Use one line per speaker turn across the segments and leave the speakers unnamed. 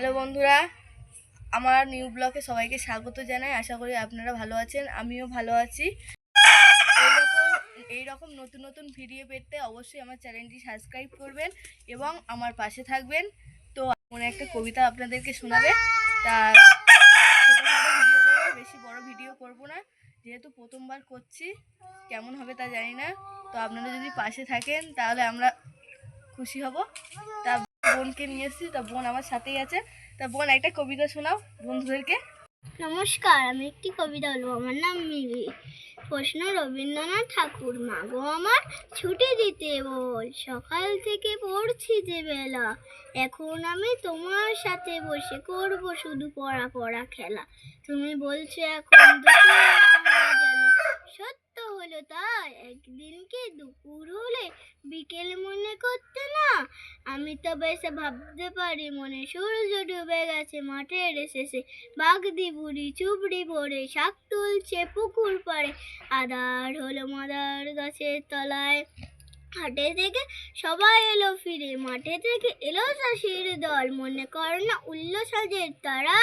Hello বন্ধুরা, আমার new ব্লগে সবাইকে স্বাগত জানাই। আশা করি আপনারা ভালো আছেন, আমিও ভালো আছি। এইরকম নতুন নতুন ভিডিও পেতে অবশ্যই আমার চ্যানেলটি সাবস্ক্রাইব করবেন এবং আমার পাশে থাকবেন। তো মনে একটা কবিতা আপনাদেরকে শোনাবে। তা ছোটোখাটো ভিডিও করবো, বেশি বড় ভিডিও করব না, যেহেতু প্রথমবার করছি, কেমন হবে তা জানি না। তো আপনারা যদি পাশে থাকেন তাহলে আমরা খুশি হব। তা বোনকে নিয়ে এসেছি, তা বোন আমার সাথেই আছে। তা বোন, একটা কবিতা শোনাও বন্ধুদেরকে।
নমস্কার, আমি একটি কবিতা বলবো। আমার নাম মিলি। প্রশ্ন রবীন্দ্রনাথ ঠাকুর। মাগো আমার ছুটি দিতে বল, সকাল থেকে পড়ছি যে বেলা। এখন আমি তোমার সাথে বসে করব শুধু পড়া পড়া খেলা। তুমি বলছো এখন দুপুর যেন সত্য হলো তাই, একদিন কি দুপুর হলে বিকেল মনে করতে না? আমি তো বেশ ভাবতে পারি মনে, সূর্য ডুবে গেছে মাঠের শেষে, বাগদি বুড়ি চুবড়ি ভরে শাক তুলছে পুকুর পাড়ে। আদার হলো মাদার গাছের তলায়, হাটে থেকে সবাই এলো ফিরে, মাঠে থেকে এলো চাষির দল, মনে কর না উল্ল সাজের তারা,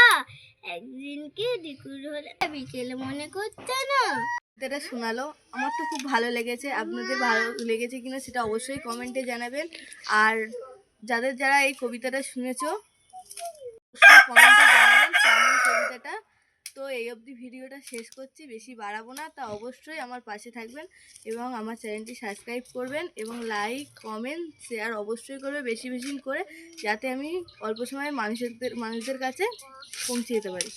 একদিন কি দুপুর হলে বিকেল মনে করতে না?
কবিতাটা শোনালো, আমার তো খুব ভালো লেগেছে। আপনাদের ভালো লেগেছে কিনা সেটা অবশ্যই কমেন্টে জানাবেন। আর যারা এই কবিতাটা শুনেছো অবশ্যই কমেন্টে জানাবেন কেমন কবিতাটা। তো এই অবধি ভিডিওটা শেষ করছি, বেশি বাড়াবো না। তা অবশ্যই আমার পাশে থাকবেন এবং আমার চ্যানেলটি সাবস্ক্রাইব করবেন এবং লাইক কমেন্ট শেয়ার অবশ্যই করবে বেশি বেশি করে, যাতে আমি অল্প সময়ে মানুষদের কাছে পৌঁছে যেতে পারি।